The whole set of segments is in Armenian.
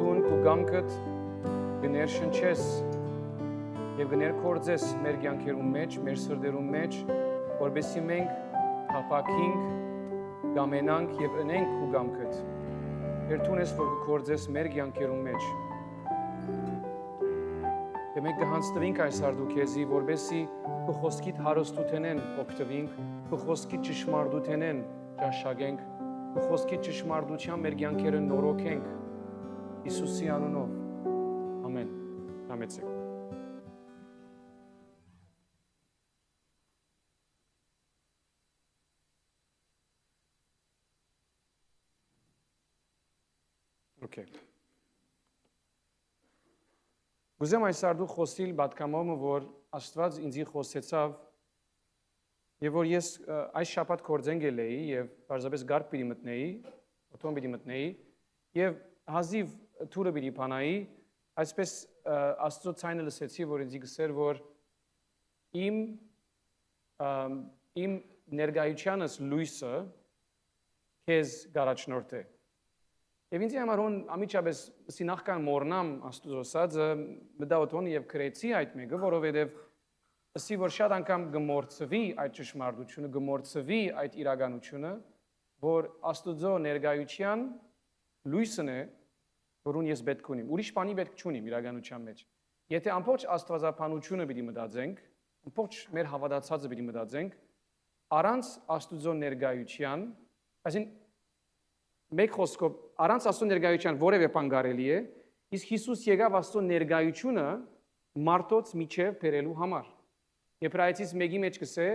Տուն ու գամքդ գներ շնչես եւ գներ կործես մեր կյանքերում մեջ, մեր սրտերում մեջ, որովհետեւ մենք հապակինք, գամենանք եւ ընենք ու գամքդ։ Եվ Տուն ես որ կործես մեր կյանքերում մեջ։ Եվ մենք կհանձնվենք այս արդուքեզի, որովհետեւ քո խոսքիդ հարստութենեն օգտվենք, քո խոսքիդ ճշմարտութենեն ճաշակենք, քո խոսքիդ ճշմարտության մեր կյանքերը նորոգենք Հիսուսի անունով։ Ամեն։ Համեցեք։ Okay. Գուզեմ այս արդու խոսիլ բատկամոմը, որ Աստված ինձի խոսեցավ եւ որ ես այս շաբաթ կորձեն գելեի եւ բարձրապես գարկ պիտի մտնեի, օտոմ պիտի մտնեի եւ հազիվ թուրը պիտի փանայի, այսպես Աստծո ցայնը լսեցի, որ ինձի գսեր, որ իմ ներգայությանս լույսը քեզ գարաչնորդ է։ Եվ ինձ համար հոն ամիջապես սինախքան մորնամ Աստուծո սածը մտածոն եւ քրեցի այդ մեկը, որովհետեւ ասի որ շատ անգամ գմորցվի այդ ճշմարտությունը, գմորցվի այդ իրականությունը, որ Աստուծո ներգայության լույսն է, որուն ես պետք ունիմ։ Ուրիշ բանի պետք չունիմ իրականության մեջ։ Եթե ամբողջ աստվածապանությունը պիտի մտածենք, ամբողջ մեր հավատացածը պիտի մտածենք, առանց Աստուծո ներգայության, այսինքն մեկ խոսքով առանց Աստծո ներգայության որևէ բան կարելի է, իսկ Հիսուս եկավ Աստծո ներգայությունը մարդոց միջև բերելու համար։ Եբրայեցիս մեկի մեջ կսե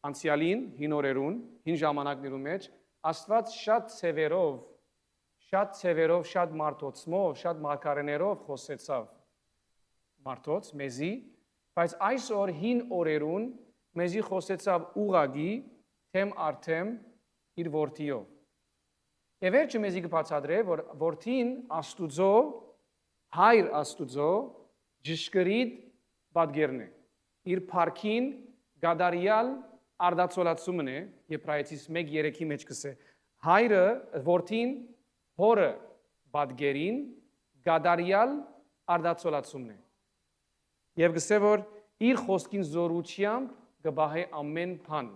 անցյալին, հին օրերուն, հին ժամանակներում մեջ Աստված շատ ցևերով, շատ մարդոցմով, շատ մարգարեներով խոսեցավ մարդոց մեզի, բայց այսօր հին օրերուն մեզի խոսեցավ ուղագի թեմ արդեմ իր որդիով։ Եվ վերջը մեզի կբացատրե, որ որդին Աստուծո, հայր Աստուծո, ճշգրիտ պատգերն է։ Իր փառքին գադարյալ արդացոլացումն է, Եբրայեցիս 1:3-ի մեջ կսե։ Հայրը որդին հորը պատգերին գադարյալ արդացոլացումն է։ Եվ կսե, որ իր խոսքին զորությամբ կբահե ամեն բան։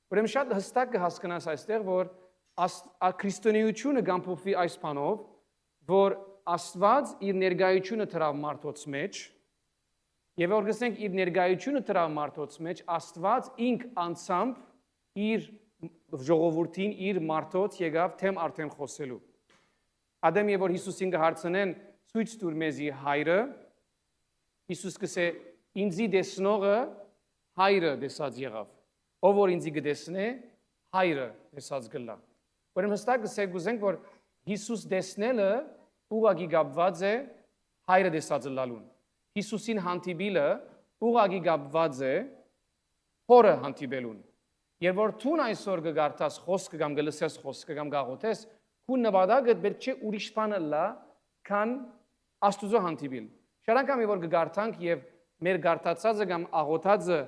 Ուրեմն շատ հստակ կհասկանաս այստեղ, որ քրիստոնեությունը կամփոփվի այս բանով, որ Աստված իր ներգայությունը դրավ մարդոց մեջ, եւ որ գսենք իր ներգայությունը դրավ մարդոց մեջ, Աստված ինք անցամբ իր ժողովրդին, իր մարդոց եկավ թեմ արդեն խոսելու։ Ադեմ եւ որ Հիսուսին կհարցնեն ցույց տուր մեզի հայրը, Հիսուս կսե ինձի դեսնողը հայրը դեսած եղավ։ Ով որ ինձի կդեսնե, հայրը դեսած գլա։ Ուրեմն հստակ կսենք, որ Հիսուս դեսնելը ուղղակի կապված է հայրը դեսածը լալուն։ Հիսուսին հանդիպելը ուղղակի կապված է հորը հանդիպելուն։ Եվ որ դու այսօր կգարտաս խոսքը կամ կլսես խոսքը կամ կաղոթես, քու նպատակը պետք չէ ուրիշ բան լա, քան Աստուծո հանդիպել։ Շատ անգամ որ կգարտանք եւ մեր գարտացածը կամ աղոթածը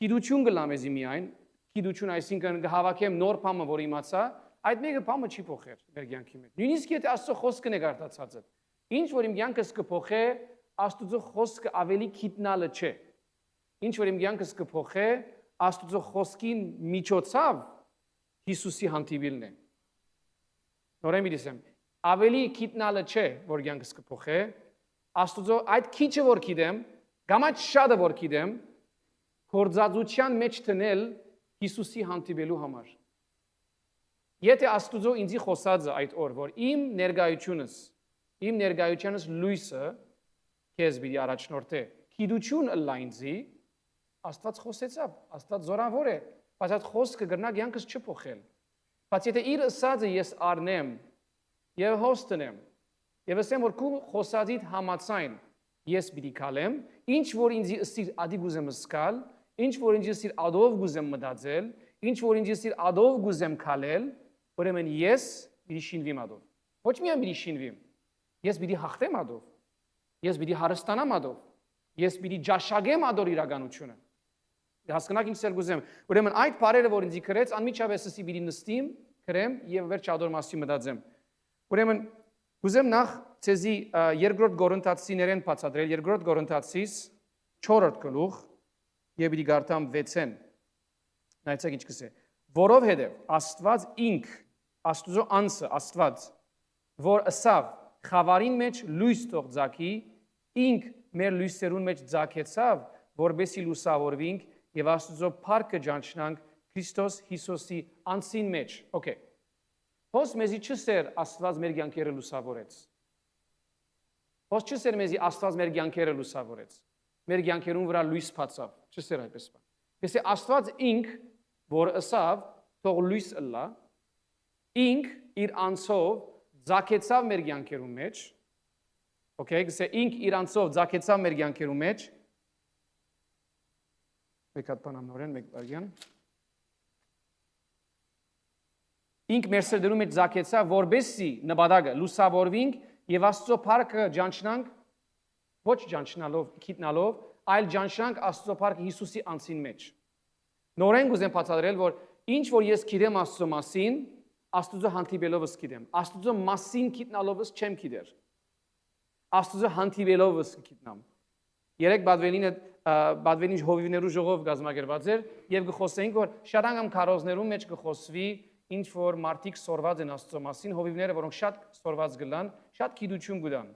գիտություն կլա մեզի միայն, գիտություն այսինքն կհավաքեմ նոր բանը, որ իմացա, այդ մեկը բանը չի փոխեր մեր կյանքի մեջ։ Նույնիսկ եթե Աստծո խոսքն է գարտացածը, ինչ որ իմ կյանքս կփոխե, Աստուծո խոսքը ավելի քիտնալը չէ։ Ինչ որ իմ կյանքս կփոխե, Աստուծո խոսքին միջոցով Հիսուսի հանդիպելն է։ Նորեն միդիսեմ, ավելի քիտնալը չէ, որ կյանքս կփոխե, Աստուծո այդ քիչը որ գիտեմ, կամ այդ շատը որ գիտեմ, գործածության մեջ տնել Հիսուսի հանդիպելու համար։ Եթե Աստուծո ինձի խոսածը այդ օր, որ իմ ներգայությանս լույսը քեզ պիտի առաջնորդե, գիտություն ըլլա ինձի, Աստված խոսեցավ, Աստված զորավոր է, բայց այդ խոսքը կգրնա կյանքս չփոխել։ Բայց եթե իր ըսածը ես առնեմ եւ հոստնեմ, եւ ասեմ, որ քու խոսածիդ համաձայն ես պիտի քալեմ, ինչ որ ինձի ըսիր ադի գուզեմ սկալ, ինչ որ ինձի ըսիր ադով գուզեմ մտածել, ինչ որ ինձի ըսիր ադով գուզեմ քալել, ուրեմն ես պիտի շինվեմ ադով։ Ոչ միայն պիտի շինվեմ, ես պիտի հաղթեմ ադով, ես պիտի հարստանամ ադով, ես պիտի ջաշակեմ ադոր իրականությունը։ Հասկանաք ինչ էլ գուզեմ։ Ուրեմն այդ բարերը, որ ինձի քրեց, անմիջապես պիտի նստիմ, քրեմ եւ վերջ ադոր մասի մտածեմ։ Ուրեմն գուզեմ նախ ցեզի երկրորդ Կորինթացիներեն բացատրել, երկրորդ Կորինթացիս 4-րդ գլուխ եւ պիտի գարտամ 6-ն։ Նայեցեք ինչ կսե։ Որովհետեւ Աստված ինք, Աստուծո անձը, Աստված, որ ըսավ խավարին մեջ լույս թող ձակի, ինք մեր լույսերուն մեջ ձակեցավ, որբեսի լուսավորվինք եւ Աստուծո փառքը ճանչնանք Քրիստոս Հիսուսի անձին մեջ։ Okay։ Ոնց մեզի չսեր Աստված մեր կյանքերը լուսավորեց։ Ոնց չսեր մեզի Աստված մեր կյանքերը լուսավորեց։ Մեր կյանքերուն վրա լույս բացավ, չսեր այդպես բան։ Եթե Աստված ինք, որ ըսավ թող լույս ըլլա, ինք իր անձով ձակեցավ մեր կյանքերուն մեջ, okay, գսե ինք իր անձով ձակեցավ մեր կյանքերուն մեջ։ Մեկ հատ բան նորեն, մեկ բարգյան։ Ինք մեր սրտերում մեջ ձակեցավ, որբեսի նպատակը լուսավորվինք եւ Աստծո փառքը ճանչնանք, ոչ ճանչնալով, գիտնալով, այլ ճանչնանք Աստծո փառքը Հիսուսի անձին մեջ։ Նորեն գուզեմ բացատրել, որ ինչ որ ես գիտեմ Աստծո մասին, Աստծո հանդիպելովս գիտեմ։ Աստծո մասին գիտնալովս չեմ գիտեր։ Աստծո հանդիպելովս գիտնամ։ Երեք բադվենին հովիվներու ժողով գազմագերված էր եւ գխոսեինք, որ շատ անգամ քարոզներում մեջ գխոսվի ինչ որ մարդիկ սորված են Աստծո մասին, հովիվները, որոնք շատ սորված գլան, շատ գիտություն գտան։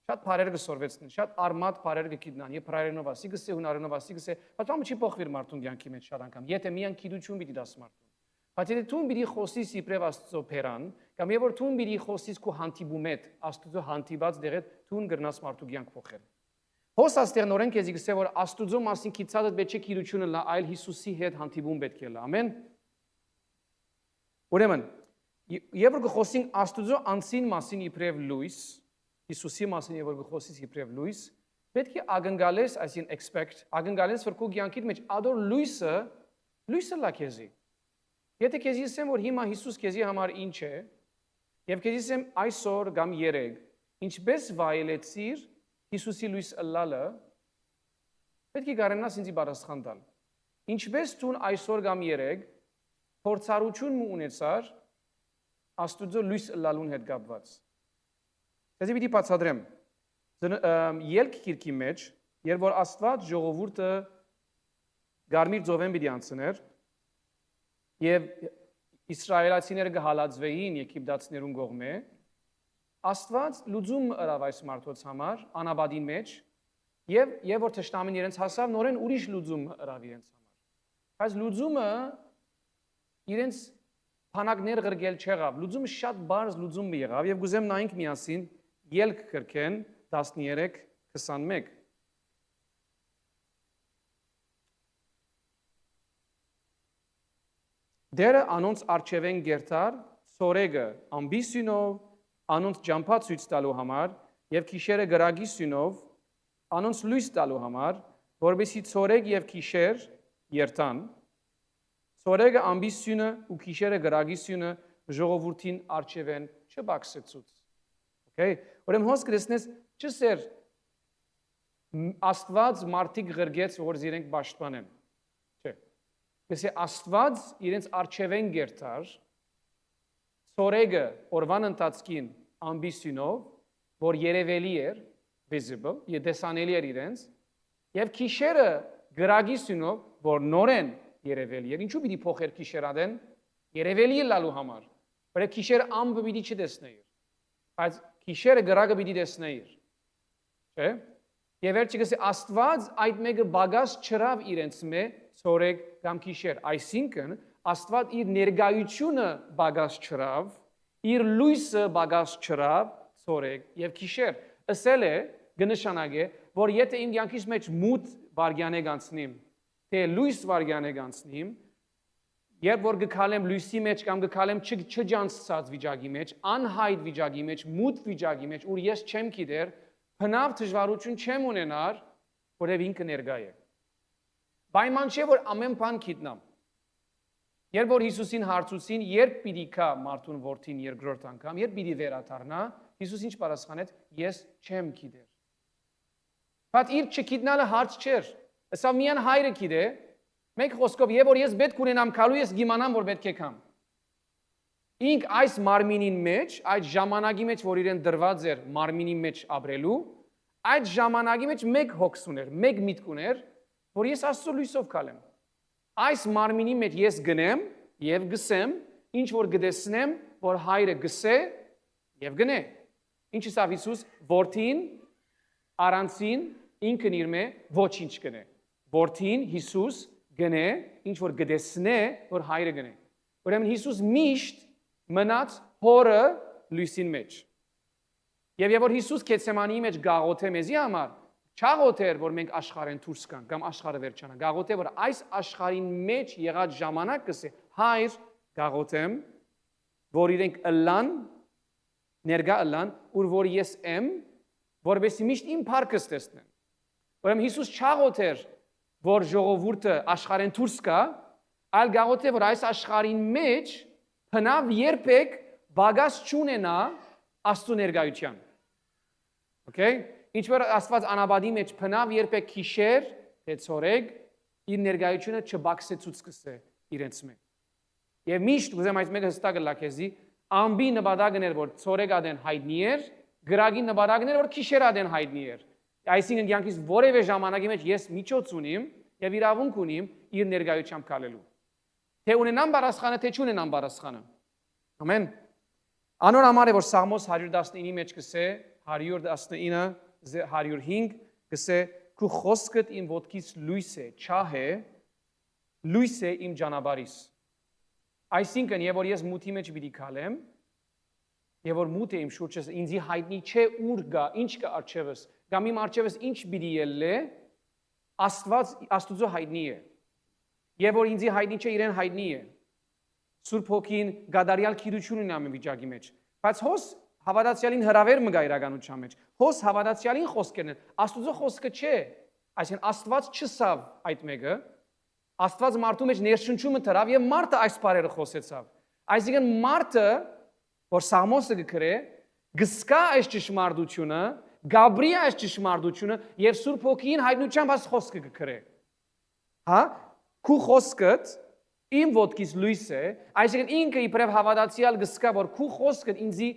Շատ բարեր կսորվեցնեն, շատ արմատ բարեր կգիտնան, եւ բարերենով ասի գսե հունարենով ասի գսե, բայց ո՞ւմ չի փոխվիր մարդուն կյանքի մեջ շատ անգամ։ Եթե միան գիտություն պիտի դաս մարդուն։ Բայց եթե դու պիտի խոսիս իբրև Աստծո փերան, կամ եւ որ դու պիտի խոսիս քո հանդիպում հետ, Աստծո հանդիպած դեղետ դու գրնաս մարդու կյանք փոխել։ Հոս աստեղ նորեն քեզի գսե որ Աստծո մասին քիծածը պետք չէ գիտությունը լա, այլ Հիսուսի հետ հանդիպում պետք է լա։ Ամեն։ Ուրեմն, եւ որ գխոսենք Աստծո անձին մասին իբրև լույս, Հիսուսի մասին եւ որ գխոսից իբրև լույս, պետք է ակնկալես, այսին expect, ակնկալես որ քո կյանքիդ մեջ ադոր լույսը լա քեզի։ Եթե քեզի ասեմ որ հիմա Հիսուս քեզի համար ինչ է, եւ քեզի ասեմ այսօր կամ երեկ, ինչպես վայելեցիր Հիսուսի լույս ըլլալը, պետք է կարենաս ինձի պատասխան տալ։ Ինչպես դու այսօր կամ երեկ փորձառություն ունեցար Աստուծո լույս ըլլալուն հետ կապված։ Ես պիտի բացատրեմ։ Ելք գիրքի մեջ, երբ որ Աստված ժողովուրդը Գարմիր ծովեն պիտի անցներ, եւ իսրայելացիները կհալածվեին եգիպտացիներուն կողմէ, Աստված լուծում ըրավ այս մարդոց համար անաբադին մեջ, եւ որ թշնամին իրենց հասավ, նորեն ուրիշ լուծում ըրավ իրենց համար։ Բայց լուծումը իրենց փանակներ գրգել չեղավ, լուծումը շատ բարձ լուծում եղավ եւ գուզեմ նայենք միասին ելք կրկեն 13:21 Դերը անոնց արջևեն գերտար, սորեգը ամբիսյունով, անոնց ջամփա ցույց տալու համար եւ քիշերը գրագի սյունով, անոնց լույս տալու համար, որովհետեւ սորեգ եւ քիշեր երթան, սորեգը ամբիսյունը ու քիշերը գրագի սյունը ժողովրդին արջևեն չբացեցուց։ Okay, ուրեմն հոս կրեսնես չսեր Աստված մարդիկ գրգեց որ իրենք պաշտպանեն։ Չէ։ Если Աստված իրենց արջևեն գերտար, սորեգը օրվան ընթացքին ամբիսյունով, որ երևելի էր, visible, յետեսանելի էր իրենց, եւ քիշերը գրագի սյունով, որ նորեն երևելի էր։ Ինչու պիտի փոխեր քիշերադեն երևելի լալու համար։ Որը քիշերը ամբը պիտի չտեսնեիր։ Բայց քիշերը գրագը պիտի տեսնեիր։ Չէ՞։ Եվ վերջի գսե Աստված այդ մեկը բագաս չրավ իրենց մե սորեգ կամ քիշեր։ Այսինքն Աստված իր ներգայությունը բագաս չրավ, իր լույսը բագաս չրավ սորեգ եւ քիշեր։ Ասել է գնշանագե, որ եթե իմ կյանքից մեջ մութ վարգյան անցնիմ, թե լույս վարգյան անցնիմ, երբ որ գկալեմ լույսի մեջ կամ գկալեմ չջանցած վիճակի մեջ, անհայտ վիճակի մեջ, մութ վիճակի մեջ, ուր ես չեմ գիտեր, բնավ դժվարություն չեմ ունենար, որև ինքը ներկա է։ Պայման չէ որ ամեն բան գիտնամ։ Երբ որ Հիսուսին հարցուցին, երբ պիտի գա մարդուն որդին երկրորդ անգամ, երբ պիտի վերադառնա, Հիսուս ինչ պատասխանեց, ես չեմ գիտեր։ Բայց իր չգիտնալը հարց չէր։ Սա միան հայրը գիտե, մեկ խոսքով, եւ որ ես պետք ունենամ քալու, ես գիմանամ որ պետք է կամ։ ինք այս մարմինին մեջ, այդ ժամանակի մեջ, որ իրեն դրված էր մարմինի մեջ ապրելու, այդ ժամանակի մեջ մեկ հոգս ուներ, մեկ միտք ուներ, որ ես Աստծո լույսով կալեմ։ Այս մարմինի մեջ ես գնեմ եւ գսեմ, ինչ որ գտեսնեմ, որ հայրը գսե եւ գնե։ Ինչը սա Հիսուս որդին առանցին ինքն իր մե ոչինչ գնե։ Որդին Հիսուս գնե, ինչ որ գտեսնե, որ հայրը գնե։ Ուրեմն Հիսուս միշտ մնաց հորը լույսին մեջ։ Եվ որ Հիսուս Գեթսեմանի մեջ գաղութե մեզի համար, չաղոթեր, որ մենք աշխարհեն դուրս գանք կամ աշխարհը վերջանա։ Գաղութե, որ այս աշխարհին մեջ եղած ժամանակ կսե հայր գաղութեմ, որ իրենք ըլլան, ներգա ըլլան, ուր որ ես եմ, որովհետեւ միշտ իմ փառքս տեսնեն։ Ուրեմն Հիսուս չաղոթեր, որ ժողովուրդը աշխարհեն դուրս գա, այլ գաղութե, որ այս աշխարհին մեջ բնավ երբեք բագաս չունենա Աստծո ներկայության։ Okay? Ինչ որ Աստված անաբադի մեջ բնավ երբեք քիշեր, թե ցորեկ իր ներկայությունը չբացեցուց կսե իրենց մեջ։ Եվ միշտ ուզեմ այս մեկը հստակ լակեզի ամբի նպատակն էր որ ցորեկ ադեն հայտնի էր, գրագի նպատակն էր որ քիշեր ադեն հայտնի էր։ Այսինքն յանքից որևէ ժամանակի մեջ ես միջոց ունիմ եւ իրավունք ունիմ իր ներկայությամբ կալելու։ Թե ունենամ բարասխանը, թե չունենամ բարասխանը։ Ամեն։ Անոր համար է որ Սաղմոս 119-ի մեջ կսե 119 105 կսե քու խոսքդ իմ ոտքից լույս է, չահ է, լույս է իմ ճանապարհիս։ Այսինքն եւ որ ես մութի մեջ պիտի քալեմ, եւ որ մութը իմ շուրջս ինձի հայտնի չէ ուր գա, ինչ կա արջևս, կամ իմ արջևս ինչ պիտի ելլե, Աստծո հայտնի է։ Եվ որ ինձի հայտնի չէ, իրեն հայտնի է։ Սուրբ Հոգին գադարյալ քիրություն ունի ամեն վիճակի մեջ։ Բայց հոս հավատացյալին հրավեր մգա իրականության մեջ։ Հոս հավատացյալին խոսքերն են, Աստծո խոսքը չէ։ Այսինքն Աստված չսավ այդ մեկը, Աստված մարդու մեջ ներշնչումը դրավ եւ մարդը այս բառերը խոսեցավ։ Այսինքն մարդը, որ Սաղմոսը գրե, գսկա այս ճշմարտությունը, գաբրի այս ճշմարտությունը եւ Սուրբ Հոգին հայտնությամբ այս խոսքը գրե։ Հա, քու խոսքդ իմ ոտքից լույս է, այսինքն ինքը իբրև հավատացյալ գսկա, որ քու խոսքդ ինձի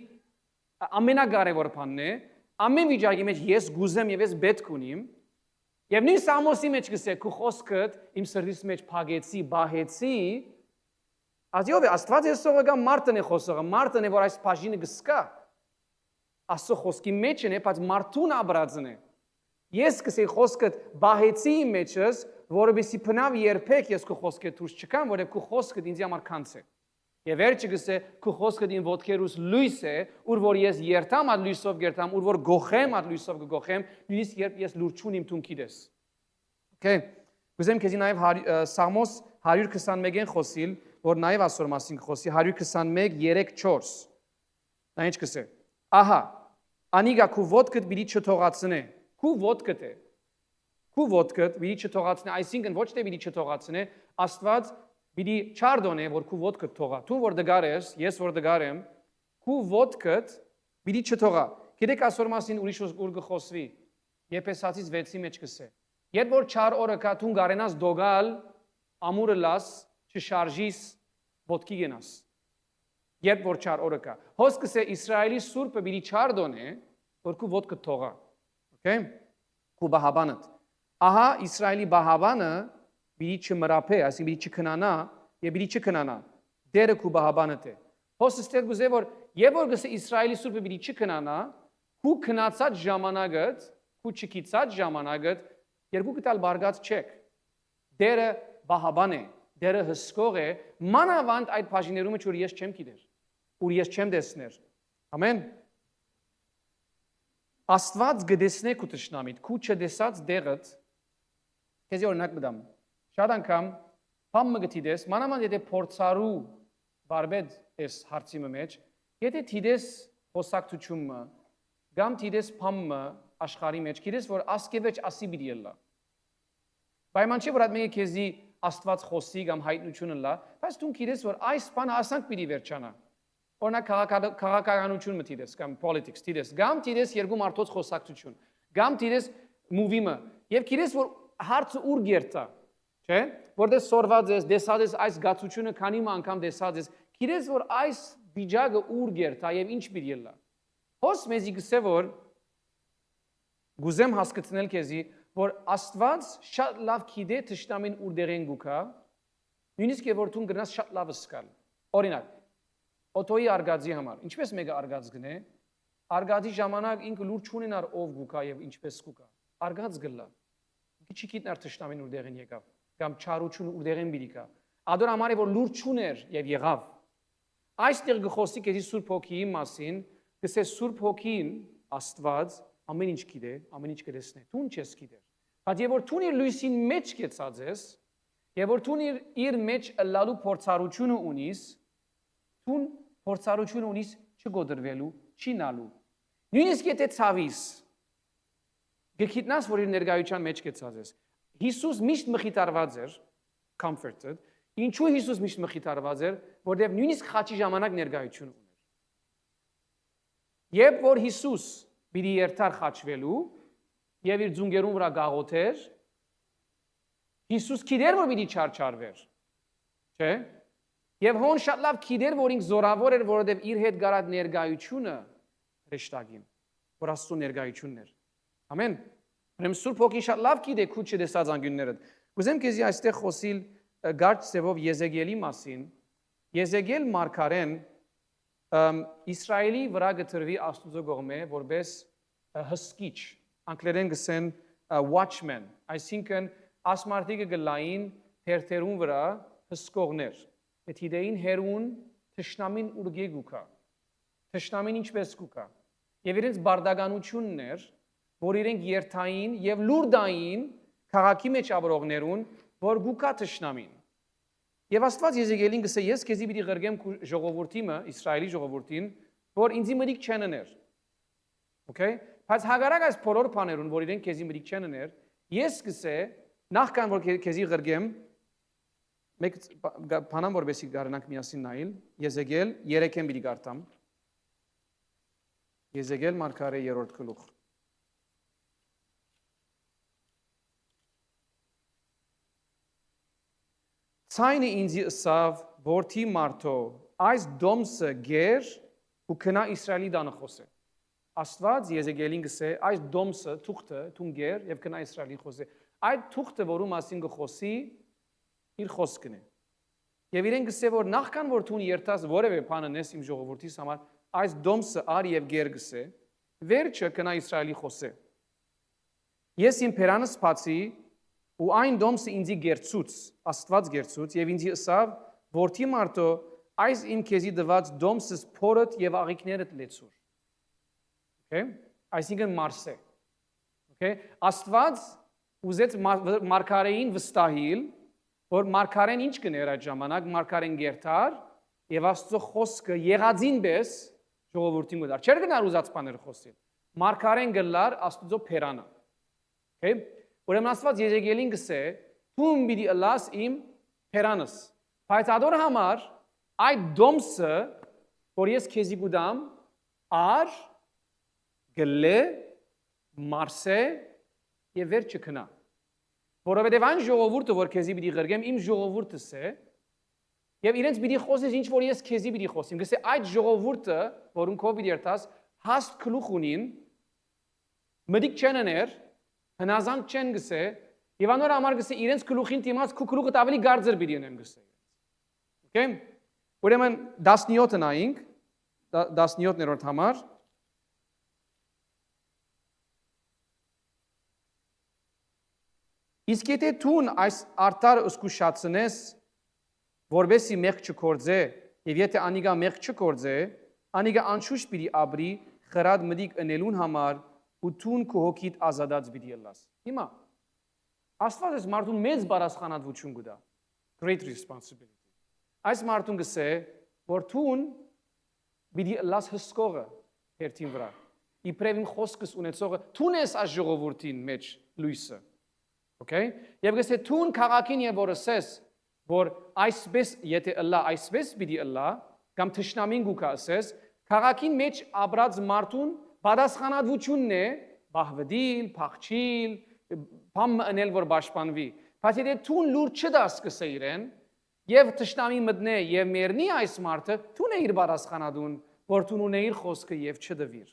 ամենակարևոր բանն է, ամեն վիճակի մեջ ես գուզեմ եւ ես պետք ունիմ, եւ նույն Սաղմոսի մեջ գսե քու խոսքդ իմ սրտից մեջ փագեցի, բահեցի, ասյով է Աստված եսողը կամ մարդն է խոսողը, մարդն է որ այս բաժինը գսկա, Աստծո խոսքի մեջն է, բայց մարդուն աբրածն է։ Ես կսեի խոսքդ բահեցի իմ մեջս, որովհետեւ բնավ երբեք ես քո խոսքը դուրս չկամ, որովհետեւ քո խոսքը ինձ համար քանց է։ Եվ վերջը գսե քո խոսքը իմ ոտքերուս լույս է, ուր որ ես երթամ այդ լույսով երթամ, ուր որ գողեմ այդ լույսով գողեմ, նույնիսկ երբ ես լուր չունիմ դու գիտես։ Okay։ Ուզեմ քեզի նաև Սաղմոս 121-ին խոսիլ, որ նաև ասոր մասին խոսի 121:3-4։ Դա ինչ կսե։ Ահա, անիգա քու ոտքդ պիտի չթողացնե։ Քու ոտքդ է։ Քու ոտքդ պիտի չթողացնե, այսինքն ոչ թե պիտի չթողացնե, Աստված պիտի չարդոնե, որ քու ոտքդ թողա։ Դու որ դգար ես, ես որ դգար եմ, քու ոտքդ պիտի չթողա։ Գիտեք ասոր մասին ուրիշ ուր գխոսվի։ Եփեսացից 6-ի մեջ կսե։ Երբ որ չար օրը կա, դու գարենաս դոգալ, ամուրը լաս, չշարժիս, ոտքի գնաս։ Երբ որ չար օրը կա։ Հոսքս է Իսրայելի սուրբը պիտի չարդոնե, որ քու ոտքդ թողա։ Okay։ Քու բահաբանդ։ Ահա Իսրայելի բահաբանը պիտի չմրափե, այսինքն պիտի չքնանա, եւ պիտի չքնանա։ Դերը քու բահաբանդ է։ Հոսը ստեղ գուզե որ եւ որ գսե Իսրայելի սուրբը պիտի չքնանա, քու քնացած ժամանակդ, քու չքիծած ժամանակդ երկու կտալ բարգած չեք։ Դերը բահաբան է, դերը հսկող է, մանավանդ այդ բաժիներում որ ես չեմ գիտեր, որ ես չեմ տեսներ։ Ամեն։ Աստված գտեսնե քու տշնամիդ, քու չդեսած դեղդ, քեզ օրինակ մտամ։ Շատ անգամ բամը գտիդես, մանավանդ եթե փորձարու բարբեդ ես հարցի մեջ, եթե դիդես հոսակցությունը, կամ դիդես բամը աշխարհի մեջ, գիտես որ ասկեվեջ ասի բիդի ելա։ Պայման չի որ այդ մեկը քեզի Աստված խոսի կամ հայտնությունը լա, բայց դու գիտես որ այս բանը ասանք պիտի վերջանա։ Օրինակ քաղաքականություն մտիդես կամ politics դիդես, կամ դիդես երկու մարդոց խոսակցություն, կամ դիդես movie-ը, եւ գիտես որ հարցը ուր գերտա, չէ՞, որտեղ սորված ես, դեսած ես այս գացությունը քանի անգամ դեսած ես, գիտես որ այս վիճակը ուր գերտա եւ ինչ պիտի լա։ Հոս մեզի գսե որ գուզեմ հասկացնել քեզի որ Աստված շատ լավ գիտե թշնամին ուր դերեն գուքա, նույնիսկ եւ որ դու գնաս շատ լավ սկալ։ Օրինակ, օտոյի արգածի համար, ինչպես մեկը արգած գնե, արգածի ժամանակ ինքը լուր չունենար ով գուքա եւ ինչպես գուքա։ Արգած գլա։ Ինչի գիտնար թշնամին ուր դերեն եկավ, կամ չարություն ուր դերեն բիլիկա։ Ադոր համար է որ լուր չուներ եւ եղավ։ Այստեղ գխոսի քեզի Սուրբ Հոգիի մասին, գսե Սուրբ Հոգին Աստված ամեն ինչ գիտե, ամեն ինչ կտեսնե։ Դու չես գիտեր։ Բայց եւ որ դու իր լույսին մեջ կեցած ես, եւ որ դու իր մեջ լալու փորձառությունը ունիս, դու փորձառություն ունիս չգոդրվելու, չի նալու։ Նույնիսկ եթե ցավիս գիտնաս որ իր ներկայության մեջ կեցած ես։ Հիսուս միշտ մխիթարված էր, comforted։ Ինչու Հիսուս միշտ մխիթարված էր, որտեղ նույնիսկ խաչի ժամանակ ներկայություն ուներ։ Երբ որ Հիսուս պիտի երթար խաչվելու եւ իր ձունգերուն վրա գաղութեր, Հիսուս գիտեր որ պիտի չարչարվեր, չէ՞։ Եվ հոն շատ լավ գիտեր որ ինք զորավոր էր, որովհետեւ իր հետ գարած ներկայությունը հրեշտակին, որ Աստծո ներկայությունն էր։ Ամեն։ Ուրեմն Սուրբ Հոգին շատ լավ գիտե քու չդեսած անգյունները։ Ուզեմ քեզի այստեղ խոսիլ գարչ ծևով Եզեգելի մասին։ Եզեգել մարգարեն Իսրայելի վրա գտրվի Աստուծո կողմէ որպես հսկիչ, անգլերեն գսեն watchman, այսինքն ասմարտիկը գլային թերթերուն վրա հսկողներ։ Այդ հիդեին հերուն թշնամին ուրգե գուքա։ Թշնամին ինչպես գուքա։ Եվ իրենց բարդականությունն էր, որ իրենք երթային եւ լուրդային քաղաքի մեջ ապրողներուն, որ գուքա թշնամին։ Եվ Աստված Եզեգելին գսե ես քեզի պիտի ղրգեմ ժողովրդիմը, Իսրայելի ժողովրդին, որ ինձի մտիկ չեն ներ։ Okay? Բայց հագարակ այս բոլոր բաներուն, որ իրենք քեզի մտիկ չեն ներ, ես գսե նախքան որ քեզի ղրգեմ, մեկ բանամ որբեսի գարնանք միասին նայել, Եզեգել 3-ին պիտի գարտամ։ Եզեգել մարգարե 3-րդ գլուխ։ Ցայնը ինձի ըսավ որդի մարդո այս դոմսը գեր ու քնա Իսրայելի դանը խոսե։ Աստված Եզեգելին գսե այս դոմսը թուղթը դուն գեր եւ քնա Իսրայելի խոսե։ Այդ թուղթը որում մասին գխոսի իր խոսքն է։ Եվ իրեն գսե որ նախքան որ դուն երթաս որևէ բան անես իմ ժողովրդիս համար այս դոմսը ար եւ գեր գսե վերջը քնա Իսրայելի խոսե։ Ես իմ փերանս բացի ու այն դոմսը ինձի գերցուց, Աստված գերցուց եւ ինձի ըսավ որդի մարդո այս իմ քեզի դված դոմսս փորդ եւ աղիքներդ լեցուր։ Okay? Այսինքն Մարսե։ Okay? Աստված ուզեց մարգարեին վստահիլ, որ մարգարեն ինչ կներ այդ ժամանակ, մարգարեն գերտար եւ Աստծո խոսքը եղածին պես ժողովրդին գտար։ Չէր գնար ուզած բաներ խոսել։ Մարգարեն գլար Աստծո փերանը։ Okay? Ուրեմն Աստված Եզեգելին գսե դու պիտի ըլաս իմ փերանս։ Բայց ադոր համար այդ դոմսը, որ ես քեզի գուդամ, ար, գլե, մարսե եւ վերջը քնա։ Որովհետեւ այն ժողովուրդը, որ քեզի պիտի ղրգեմ, իմ ժողովուրդս է, եւ իրենց պիտի խոսես ինչ որ ես քեզի պիտի խոսեմ։ Գսե այդ ժողովուրդը, որուն քո պիտի երթաս, հաստ գլուխ ունին, մտիկ չեն ներ, հնազանդ չեն գսե, եւ անոր համար գսե իրենց գլուխին դիմաց քու գլուխը ավելի գարձր պիտի ունեմ գսե։ Okay? Ուրեմն 17-ը նայենք, 17-րդ համար Իսկ եթե դու այս արտարը ըսկուշացնես, որբեսի մեղք չկործե, եւ եթե անիգա մեղք չկործե, անիգա անշուշտ պիտի ապրի խրադ մտիկ ընելուն համար ու դու քո հոգիդ ազատած պիտի ելաս։ Հիմա Աստված այս մարդուն մեծ բարասխանատվություն կտա։ Great responsibility։ Այս մարդուն գսե, որ դու պիտի ելաս հսկողը հերթին վրա։ Իբրև իմ խոսքս ունեցողը դու ես այս ժողովրդին մեջ լույսը։ Okay? Եվ գսե դու քաղաքին եւ որսես, որ այսպես եթե ըլլա այսպես պիտի ըլլա, կամ թշնամին գուքա ասես, քաղաքին մեջ ապրած մարդուն պատասխանատվությունն է բահվդիլ, փախչիլ, բամ անել որ պաշտպանվի։ Բայց եթե դու լուր չդաս կսե իրեն, եւ թշնամի մտնե եւ մեռնի այս մարդը, դու նեիր բարասխանադուն, որ դու ունեիր խոսքը եւ չդվիր։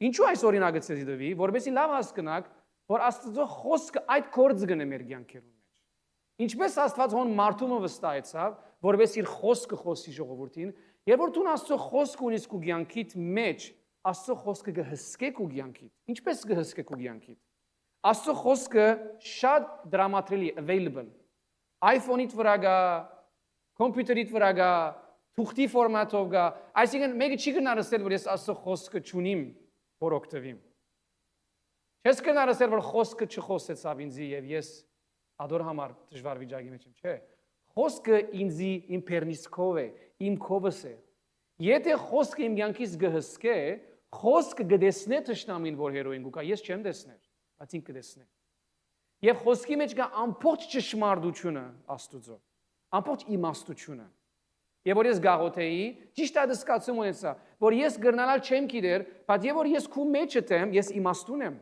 Ինչու այս օրինակը ցեզի դվի, որովհետեւ լավ հասկանաք, որ Աստծո խոսքը այդ կորձ գնե մեր կյանքերում մեջ։ Ինչպես Աստված հոն մարդումը վստահեցավ, որովհետեւ իր խոսքը խոսի ժողովրդին, եւ որ դու Աստծո խոսքը ունես քո կյանքիդ մեջ, Աստծո խոսքը կհսկե քո կյանքիդ։ Ինչպես կհսկե քո կյանքիդ։ Աստծո խոսքը շատ դրամատրելի available։ iPhone-ից վրա գա, կոմպյուտերից վրա գա, թուղթի ֆորմատով գա, այսինքն մեկը չի գնար ասել, որ ես Աստծո խոսքը չունիմ, որ օգտվեմ։ Չես գնար ասել, որ խոսքը չխոսեցավ ինձի եւ ես ադոր համար դժվար վիճակի մեջ եմ, չէ։ Խոսքը ինձի իմ պերնիսկով է, իմ կովս է։ Եթե խոսքը իմ կյանքից գհսկե, խոսքը գտեսնե թշնամին, որ հերոին գուկա, ես չեմ տեսներ, բայց ինքը կտեսնե։ Եվ խոսքի մեջ կա ամբողջ ճշմարտությունը Աստուծո, ամբողջ իմաստությունը։ Եվ որ ես գաղութեի, ճիշտ այդ զգացում ունեցա, որ ես գրնալալ չեմ գիտեր, բայց եւ որ ես քու մեջ եմ, ես իմաստուն եմ։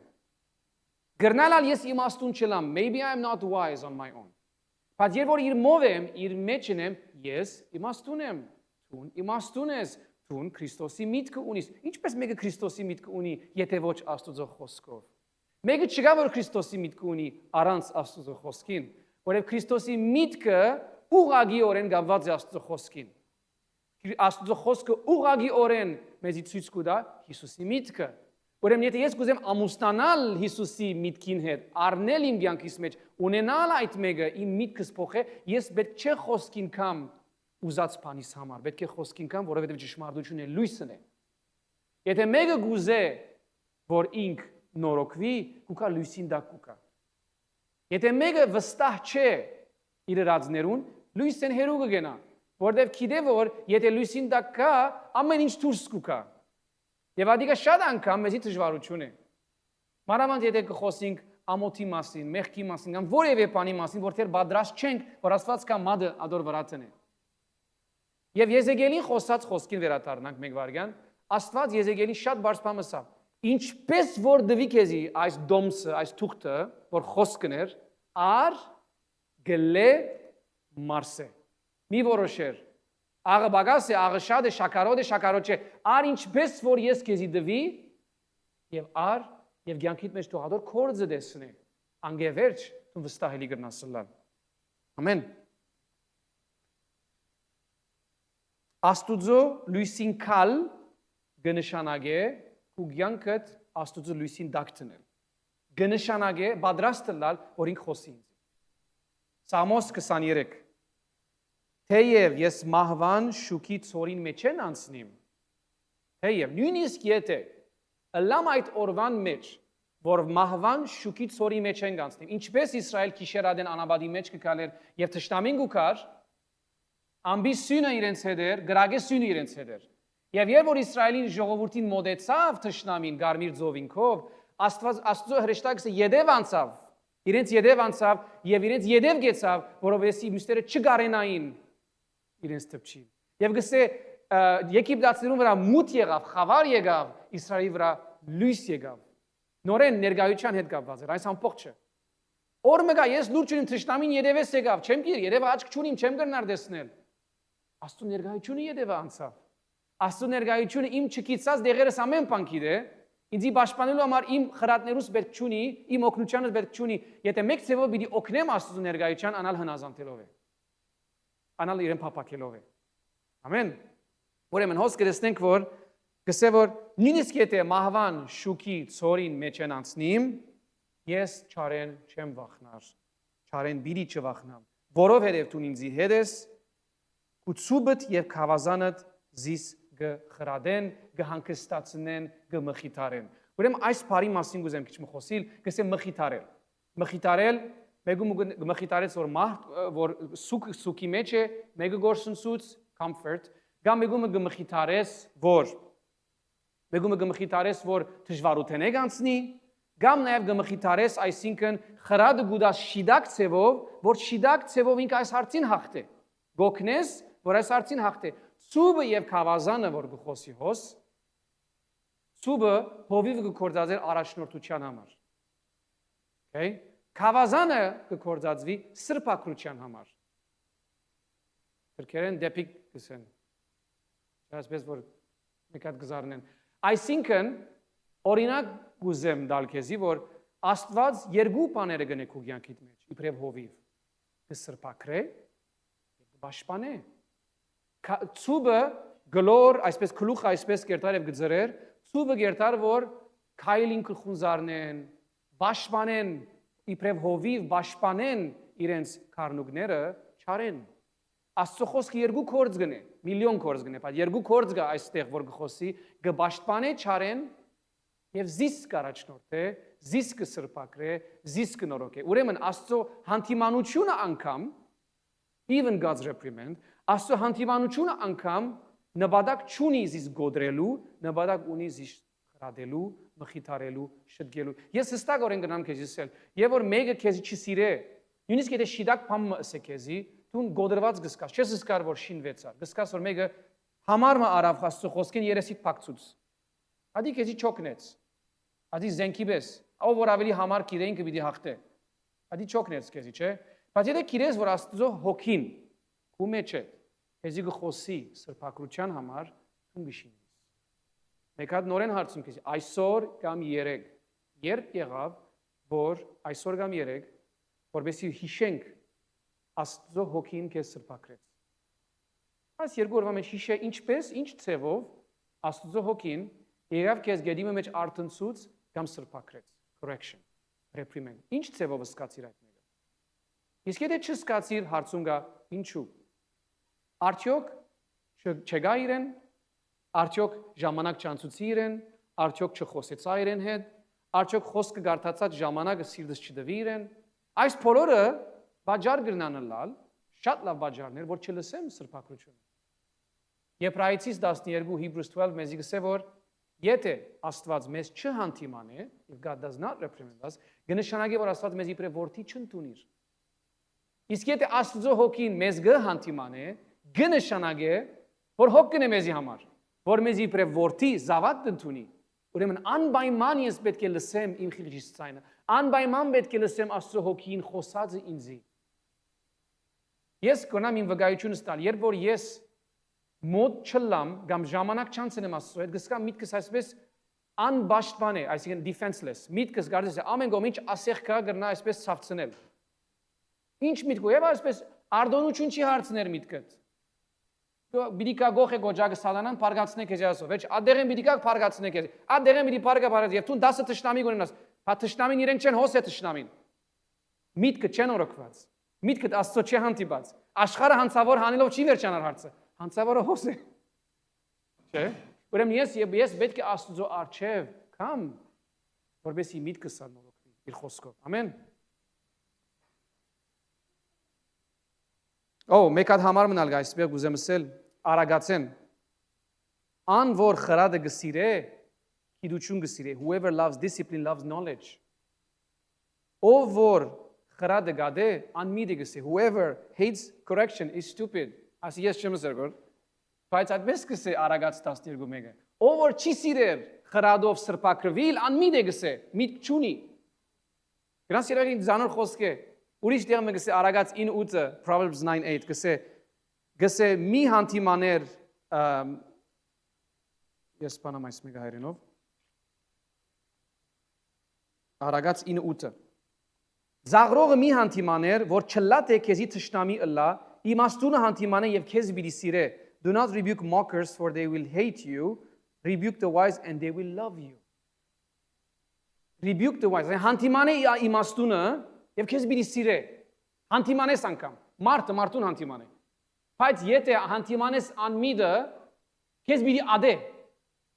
Գրնալալ ես իմաստուն չլամ, maybe I am not wise on my own։ Բայց երբ որ իր մով եմ, իր մեջ եմ, ես իմաստուն եմ։ Դու իմաստուն ես, դու Քրիստոսի միտքը ունիս։ Ինչպես մեկը Քրիստոսի միտքը ունի, եթե ոչ Աստուծո խոսքով։ Մեկը չկա որ Քրիստոսի միտքը ունի առանց Աստուծո խոսքին, որովհետև Քրիստոսի միտքը ուղղագիորեն կապված է Աստուծո խոսքին։ Աստուծո խոսքը ուղղագիորեն մեզի ցույց կտա Հիսուսի միտքը։ Ուրեմն եթե ես կուզեմ ամուսնանալ Հիսուսի միտքին հետ, առնել իմ կյանքիս մեջ, ունենալ այդ մեկը իմ միտքս փոխե, ես պետք չէ խոսքին կամ ուզած բանիս համար, պետք է խոսքին կամ, որովհետև ճշմարտությունը լույսն է։ Եթե մեկը գուզե, որ ինք նորոգվի, կուկա լույսին դա կուկա։ Եթե մեկը վստահ չէ իր ռածներուն, լույսեն հերու կգնա, որովհետև գիտե որ եթե լույսին դա կա, ամեն ինչ դուրս կուկա։ Եվ ադիկա շատ անգամ մեզի դժվարություն է։ Մանավանդ եթե կխոսենք ամոթի մասին, մեղքի մասին, կամ որևէ բանի մասին, որտեղ պատրաստ չենք, որ Աստված կա մադը ադոր վրա տնե։ Եվ Եզեկիելին խոսած խոսքին վերադառնանք մեկ վարյան, Աստված Եզեկիելին շատ բարձ բան ասավ։ Ինչպես որ դվի քեզի այս դոմսը, այս թուղթը, որ խոսքն էր, ար գլե մարսե։ Մի որոշեր։ Աղը բագաս է, աղը շատ է, շաքարոտ է, շաքարոտ չէ։ Ար ինչպես որ ես քեզի դվի, եւ ար եւ ցանկիտ մեջ դու հադոր կորձը դեսնի։ Անգևերջ դու վստահելի կգնաս լալ։ Ամեն։ Աստուծո լույսին կալ գնշանագե ու ցանկդ Աստուծո լույսին դակտնել։ Գնշանագե պատրաստ լալ, որ ինք խոսի ինձ։ Սամոս 23 Թեև ես մահվան շուքի ծորին մեջ են անցնիմ, թեև նույնիսկ եթե ըլամ այդ օրվան մեջ, որ մահվան շուքի ծորի մեջ են անցնիմ, ինչպես Իսրայել քիշերադեն անաբադի մեջ կգալեր եւ թշնամին գուքար, ամբի սյունը իրենց հետ էր, գրագե սյունը իրենց հետ էր։ Եվ երբ որ Իսրայելին ժողովրդին մոդեցավ թշնամին Գարմիր ծովինքով, Աստծո հրեշտակը յետև անցավ, իրենց յետև անցավ եւ իրենց յետև գեցավ, որովհետեւ մյուսները չգարենային իրենց տպչին։ Եվ գսե Եգիպտացիներուն վրա մութ եղավ, խավար եղավ, Իսրայելի վրա լույս եղավ։ Նորեն ներկայության հետ կապված էր, այս ամբողջը։ Օր մեկա ես լուրջ ունիմ թշնամին յետևես եղավ, չեմ գիր, յետևը աչք չունիմ, չեմ գնար տեսնել։ Աստծո ներկայությունը յետևը անցավ։ Աստծո ներկայությունը իմ չկիծած դեղերս ամեն բան գիտե, ինձի պաշտպանելու համար իմ խրատներուս պետք չունի, իմ օգնությանս պետք չունի։ Եթե մեկ ձևով պիտի օգնեմ Աստծո ներկայության, անալ հնազանդելով է։ Անալ իրեն փապակելով է։ Ամեն։ Ուրեմն հոս կրեսնենք որ գսե որ նույնիսկ եթե մահվան շուքի ծորին մեջ են անցնիմ, ես չարեն չեմ վախնար, չարեն բիրի չվախնամ, որովհետև դու ինձի հետ ես, կուցուբդ եւ քավազանդ զիս գխրադեն, գհանգստացնեն, գմխիթարեն։ Ուրեմն այս բարի մասին գուզեմ քիչ մխոսիլ, գսե մխիթարել։ Մխիթարել մեկը մխիթարեց որ սուքի մեջ է, մեկը գործունցուց comfort, գամ մեկը գմխիթարես որ դժվարութեն է գանցնի, գամ նաև գմխիթարես, այսինքն խրադը գուդաս շիդակ ցևով, որ շիդակ ցևով ինք այս հարցին հաղթե։ Գոքնես, որ այս հարցին հաղթե։ Ցուբը եւ քավազանը որ գխոսի հոս, ցուբը հովիվը գործածեր առաջնորդության համար։ Okay? Քավազանը կգործածվի սրբակրության համար։ Թրքերեն դեպի գսեն։ Այսպես որ մեկ հատ գզարնեն։ Այսինքն օրինակ գուզեմ դալ քեզի որ Աստված երկու բաներ գնե քո կյանքիդ մեջ, իբրև հովիվ։ Կսրբակրե, կպաշտպանե։ Ցուբը գլոր, այսպես քլուխ, այսպես կերտար եւ գծրեր, ցուբը կերտար որ քայլին կխունզարնեն, պաշտպանեն, իբրև հովիվ պաշտպանեն իրենց քարնուկները, չարեն։ Աստծո խոսքը երկու կորձ գնե, միլիոն կորձ գնե, բայց երկու կորձ գա այստեղ որ գխոսի, կպաշտպանե չարեն եւ զիսկ առաջնորդե, զիսկը սրբակրե, զիսկը նորոգե։ Ուրեմն Աստծո հանդիմանությունը անգամ even God's reprimand, Աստծո հանդիմանությունը անգամ նպատակ չունի զիս գոդրելու, նպատակ ունի զիս խրադելու, մխիթարելու, շտկելու։ Ես հստակորեն գնամ քեզ ասել, եւ որ մեկը քեզ չսիրե, նույնիսկ եթե շիդակ բան ասե քեզի, դու գոդրված գսկաս, չես զգար որ շինվեցա, գսկաս որ մեկը համարը արավ Աստծո խոսքին երեսիդ փակցուց։ Ադի քեզի չոքնեց։ Ադի զենքիբես, ով որ ավելի համար կիրեին կպիտի հաղթե։ Ադի չոքնեց քեզի, չէ՞։ Բայց եթե կիրես որ Աստծո հոգին քու մեջ է, քեզի գխոսի սրբակրության համար դու գշինես։ Մեկ հատ նորեն հարցում քեզի, այսօր կամ երեկ, երբ եղավ, որ այսօր կամ երեկ, որովհետեւ հիշենք Աստծո հոգին քեզ սրբակրեց։ Այս երկու օրվա մեջ հիշե ինչպես, ինչ ցևով Աստծո հոգին եղավ քեզ գեդիմը մեջ արտնցուց կամ սրբակրեց։ Correction, reprimand։ Ինչ ցևով սկացիր այդ մեկը։ Իսկ եթե չսկացիր, հարցում գա, ինչու։ Արդյոք չգա իրեն, արդյոք ժամանակ չանցուցի իրեն, արդյոք չխոսեցա իրեն հետ, արդյոք խոսքը գարտացած ժամանակը սիրտս չդվի իրեն։ Այս բոլորը բաժար գրնան լալ, շատ լավ բաժարներ, որ չլսեմ սրբակրությունը։ Եբրայեցիս 12 Hebrews 12 մեզ գսե որ եթե Աստված մեզ չհանդիմանե, if God does not reprimand us, կնշանակի որ Աստված մեզ իբրև որդի չընդունիր։ Իսկ եթե Աստծո հոգին մեզ կհանդիմանե, կնշանակի որ հոգին է մեզի համար, որ մեզ իբրև որդի զավակ կընդունի։ Ուրեմն անպայման ես պետք է լսեմ իմ խիղճիս ձայնը, անպայման պետք է լսեմ Աստծո հոգին խոսածը ինձի։ Ես կոնամ իմ վկայությունը ստալ, երբ որ ես մոտ չլամ կամ ժամանակ չանցնեմ Աստծո հետ, գսկամ միտքս այսպես անպաշտպան է, այսինքն defenseless։ Միտքս գարդես է ամեն կողմ ինչ ասեղ կա գրնա այսպես ցավցնել։ Ինչ միտք ու եւ այսպես արդոնություն չի հարցներ միտքդ։ Բիդի կա գողե գոջակը սալանան փարգացնե քեզ ասով, ոչ ադեղեն բիդի կա փարգացնե քեզ։ Ադեղեն բիդի փարգա բարած եւ դու 10 տշնամի գոնենաս։ Հա տշնամին իրեն չեն հոս է տշնամին։ Միտքը չեն օրոքված։ Միտքդ Աստծո չի հանդիպած։ Աշխարհը հանցավոր հանելով չի վերջանալ հարցը։ Հանցավորը հոս է։ Չէ՞։ Ուրեմն ես պետք է Աստծո արչև կամ որովհետեւ միտքս նորոգվի իր խոսքով։ Ամեն։ Մեկ հատ համար մնալ գայս, բեղ գուզեմ ասել, արագացեն։ Ան որ խրադը գսիրե, գիտություն գսիրե, whoever loves discipline loves knowledge։ Ով որ խրադը գադե, անմիտ է գսի, whoever hates correction is stupid։ Ասի ես չեմ ասել, բայց այդպես գսե արագած 12-ը։ Ով որ չի սիրեր խրադով սրբակրվիլ, անմիտ է գսե, միտք չունի։ Գրանց երագին ձանոր խոսք է։ Ուրիշ դեղ մը գսե արագած 9:8 Proverbs 9:8 գսե մի հանդիմաներ ես բանամ այս մեկը հայրենով արագած 9:8 Զաղրողը մի հանդիմաներ որ չլատ է քեզի թշնամի ըլլա իմաստունը հանդիմանե եւ քեզ բիդի սիրե Do not rebuke mockers for they will hate you rebuke the wise and they will love you Rebuke the wise հանդիմանե իմաստունը Եվ քեզ բիդի սիրե, հանդիմանես անգամ, մարդուն հանդիմանե, բայց եթե հանդիմանես անմիդը, քեզ բիդի ադե,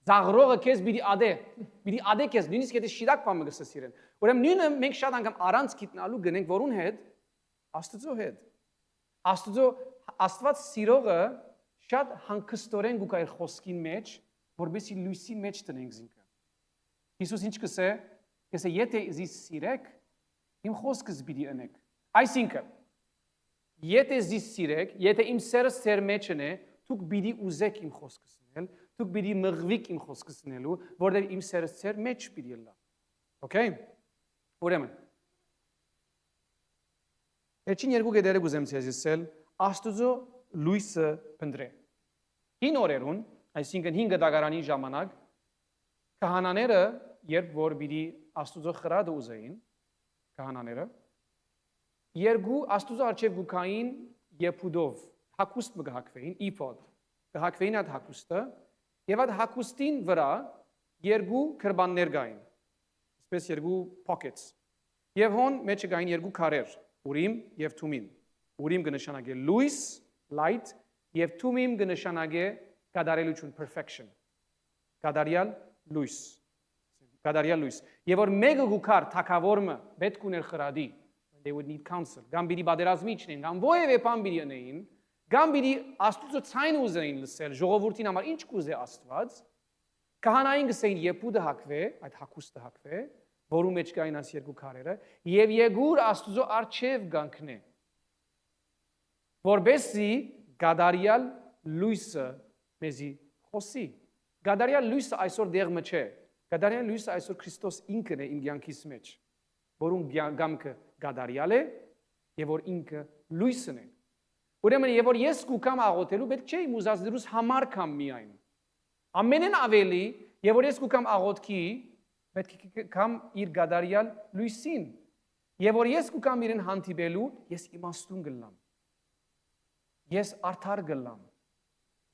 զաղրողը քեզ բիդի ադե քեզ, նույնիսկ եթե շիրակ բամը գսես իրեն, ուրեմն նույնը մենք շատ անգամ առանց գիտնալու գնենք որուն հետ, Աստծո հետ, Աստված սիրողը շատ հանգստորեն գուկա իր խոսքին մեջ, որբեսի լույսի մեջ տնենք զինքը, Հիսուս ինչ կսե, կսե եթե զիս սիրեք, Իմ խոսքս բիդի ընեք։ Այսինքն, եթե զիս սիրեք, եթե իմ սերս ձեր մեջն է, դուք բիդի ուզեք իմ խոսքս ընել, դուք բիդի մղվիկ իմ խոսքս ընելու, որտեղ իմ սերս ձեր մեջ բիդի լա։ Okay? Ուրեմն։ Էջին երկու գեդերը գուզեմ ցեզ ասել, Աստուծո լույսը փնտրե։ Հին օրերուն, այսինքն 5 դագարանի ժամանակ, քահանաները, երբ որ պիտի Աստուծո խրատը ուզեին, քահանաները, երկու Աստուծո արչև գուքային եփուդով հակուստ մգահակվեին, իփոդ, գահակվեին այդ հակուստը, եւ այդ հակուստին վրա երկու կրբաններ կային, այսպես երկու pockets, եւ հոն մեջը կային երկու քարեր, Ուրիմ եւ Թումիմ։ Ուրիմ կնշանակե լույս, light, եւ Թումիմ կնշանակե կատարելություն, perfection, կատարյալ լույս, կատարյալ լույս։ Եվ որ մեկը գուքար թակավորը պետք ուներ խրադի, they would need counsel, կամ բիդի բادرազմի չնեն, կամ ովևէ բան բիդի անեին, կամ բիդի Աստուծո ցայն ուզեին լսել, ժողովրդին համար ինչ կուզե Աստված, քահանային գսեին Եփուդը հակվե, այդ հակուստը հակվե, որու մեջ կային աս երկու քարերը, եւ Եգուր Աստուծո արչև գանքնե, որբեսի գադարյալ լույսը մեզի խոսի։ Գադարյալ լույսը այսօր դեղը չէ, գադարյալ լույսը այսօր Քրիստոս ինքն է իմ կյանքիս մեջ, որում գամքը գադարյալ է եւ որ ինքը լույսն է։ Ուրեմն եւ որ ես կուքամ աղոթելու պետք չէ իմ ուզածներուս համար կամ միայն։ Ամենեն ավելի եւ որ ես կուքամ աղոթքի պետք է կամ իր գադարյալ լույսին։ Եվ որ ես կուքամ իրեն հանդիպելու, ես իմաստուն գլամ։ Ես արդար գլամ։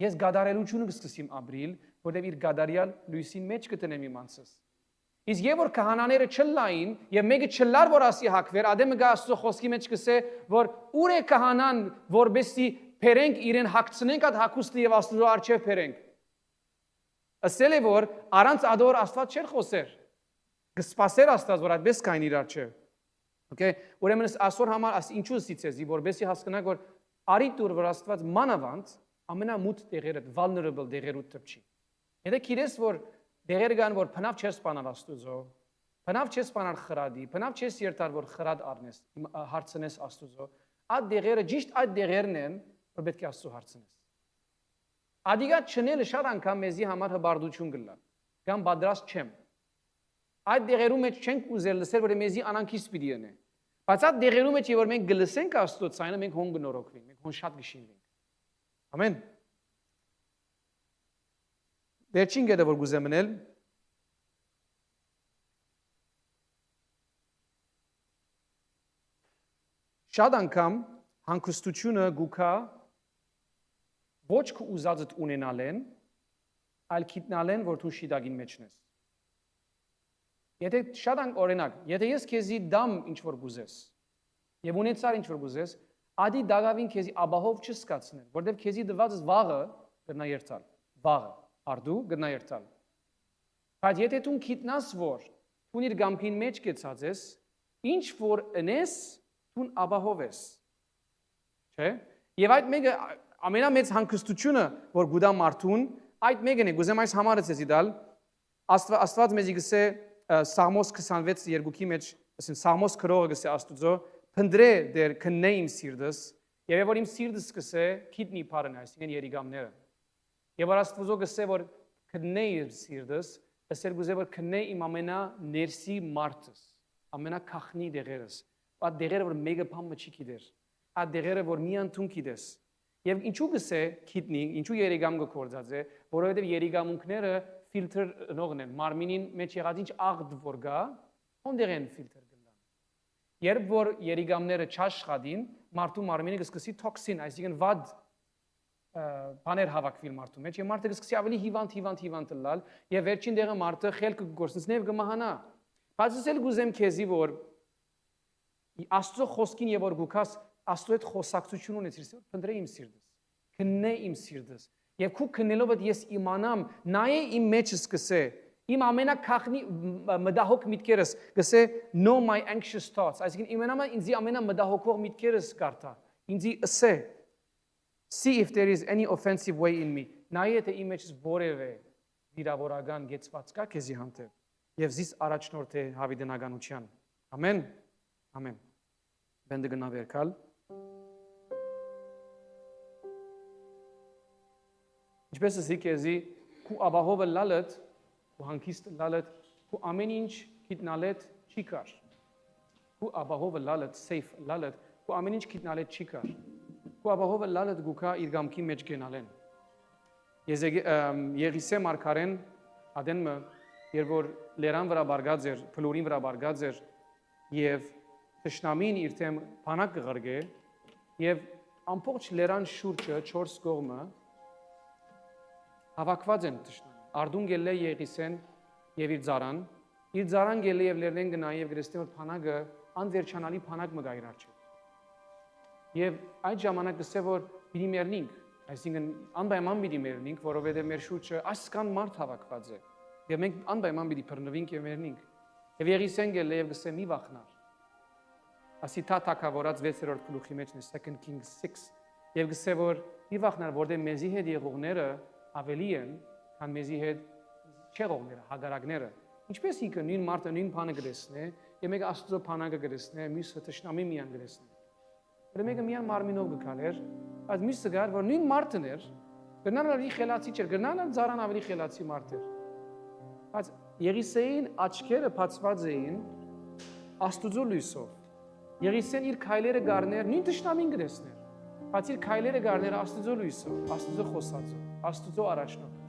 Ես գադարելությունը կսկսեմ ապրիլ, որտեղ իր գադարյալ լույսին մեջ կտնեմ իմ անձս։ Իսկ եւ որ քահանաները չլային եւ մեկը չլար որ ասի հակվեր, ադեմը գա Աստծո խոսքի մեջ կսե, որ ուր է քահանան, որբեսի փերենք իրեն հակցնենք այդ հակուստը եւ Աստծո արչեւ փերենք։ Ասել է որ առանց ադոր Աստված չէր խոսեր։ Կսպասեր Աստված որ այդպես կային իր արչեւ։ Okay, ուրեմն այսօր համար ինչու սիցեզի, որբեսի հասկանաք որ արի դուր որ Աստված մանավանդ ամենամութ տեղերը, vulnerable տեղերու տպչի։ Եթե գիտես որ դեղեր կան որ փնավ չես սպանալ Աստուծո, փնավ չես սպանալ խրադի, փնավ չես երթար որ խրադ առնես, հարցնես Աստուծո, այդ դեղերը ճիշտ այդ դեղերն են որ պետք է Աստծո հարցնես։ Ադիգա չնելը շատ անգամ մեզի համար հբարդություն կլա, կամ պատրաստ չեմ։ Այդ դեղերու մեջ չենք ուզել լսել որ մեզի անանքից պիտի ընե։ Բայց այդ դեղերու մեջ որ մենք գլսենք Աստծո ցայնը մենք հոն կնորոգվենք, մենք հոն շատ կշինվենք։ Ամեն։ Վերջին գեդը որ գուզեմ մնել շատ անգամ հանգստությունը գուքա ոչ քո ուզածդ ունենալեն, այլ գիտնալեն որ դու շիդագին մեջն ես։ Եթե շատ օրինակ, եթե ես քեզի դամ ինչ որ գուզես եւ ունեցար ինչ որ գուզես, ադի դագավին քեզի աբահով չսկացնել, որտեվ քեզի դված վաղը գտնա երթալ, վաղը արդու գտնա երթալ։ Բայց եթե դու գիտնաս որ դու իր գամքին մեջ կեցած ես, ինչ որ ընես, դու աբահով ես։ Չէ՞։ Եվ այդ մեկը ամենամեծ հանգստությունը որ գուդա մարդուն, այդ մեկն է, գուզեմ այս համարը ցեզի դալ, Աստված մեզի գսե Սաղմոս 26:2-ի մեջ, ասեն Սաղմոս քրողը գսե Աստուծո, փնդրե դեր քննե իմ սիրտս, եւ որ իմ սիրտս գսե քիտնի փարն այսինքն երիգամները։ Եվ որ Աստուծո գսե որ քննե իր սիրտս, ասել գուզե որ քննե իմ ամենա ներսի մարդս, ամենա քախնի դեղերս, այդ դեղերը որ մեկը բամը չի գիտեր, այդ դեղերը որ միան տուն գիտես։ Եվ ինչու գսե քիտնի, ինչու երիգամ գործած է, որովհետեւ երիգամունքները ֆիլտր նողն են, մարմինին մեջ եղած ինչ աղդ որ գա, ոնդեր են ֆիլտր գլան։ Երբ որ երիգամները չաշխատին, մարդու մարմինը կսկսի տոքսին, այսինքն վատ բաներ հավաքվել մարդու մեջ, եւ մարդը կսկսի ավելի հիվանդ լալ, եւ վերջին դեղը մարդը խելքը գործնցնի եւ կմահանա։ Բայց ասել գուզեմ քեզի որ Աստծո խոսքին եւ որ գուքաս Աստծո հետ խոսակցություն ունեցիր, փնտրե իմ սիրտս, քննե իմ սիրտս։ Եվ քու քննելով ես իմանամ, նայե իմ մեջը սկսե, իմ ամենակախնի մտահոգ միտքերս, գսե know my anxious thoughts, այսինքն իմանամ ինձի ամենամտահոգող միտքերս կարդա, ինձի ասե, see if there is any offensive way in me, նայե թե իմ մեջս որևէ վիրավորական գեցված կա քեզի հանդեպ, եւ զիս առաջնորդ է հավիտենականության, ամեն, ամեն, բենդը գնա վերքալ, ինչպես ասի քեզի քու աբահովը լալդ, քու հանգիստը լալդ, քու ամեն ինչ գիտնալետ չի կար։ Քու աբահովը լալդ, safe լալդ, քու ամեն ինչ գիտնալետ չի կար։ ու ապահովը լալը դգուկա իր գամքի մեջ գնալեն։ Եղիսե մարգարեն ադենը երբ որ լերան վրա բարգած էր, փլուրին վրա բարգած էր եւ տշնամին իր թեմ բանակ կղրգե եւ ամբողջ լերան շուրջը 4 կողմը հավաքված են տշնամին։ Արդուն գելե Եղիսեն եւ իր ծարան գելե եւ լերնեն գնա եւ գրեստե որ բանակը անվերջանալի բանակ մը գայր արչի։ Եվ այդ ժամանակ գսե որ պիտի մեռնենք, այսինքն անպայման պիտի մեռնենք, որովհետեւ մեր շուրջը այսքան մարդ հավաքված է։ Եվ մենք անպայման պիտի բռնվենք եւ մեռնենք։ Եվ Եղիսեն գելե եւ գսե մի վախնար։ Ասի թակավորած 6-րդ գլուխի մեջ 2 Kings 6 եւ գսե որ մի վախնար որտեղ մեզի հետ եղողները ավելի են, քան մեզի հետ չեղողները, հագարակները։ Ինչպես ինքը նույն մարդը նույն բանը գրեսնե, եւ մեկը Աստծո բանակը գրեսնե, մյուսը տշնամի միան գրեսնե։ Որ մեկը միան մարմինով գկալեր, այդ մյուսը գար որ նույն մարդն էր, գնալ ավելի խելացի չէր, գնալ ծառան ավելի խելացի մարդ էր։ Բայց Եղիսեին աչքերը բացված էին Աստծո լույսով։ Եղիսեն իր քայլերը գարներ նույն տշնամին գրեսներ, բայց իր քայլերը գարներ Աստծո լույսով, Աստծո խոսածով, Աստծո առաջնորդով։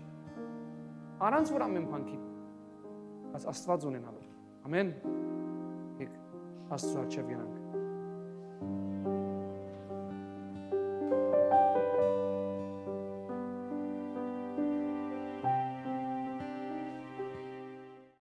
Առանց որ ամեն բան գիտի, բայց Աստված ունենալով։ Ամեն։ Եք Աստծո արչև գնանք։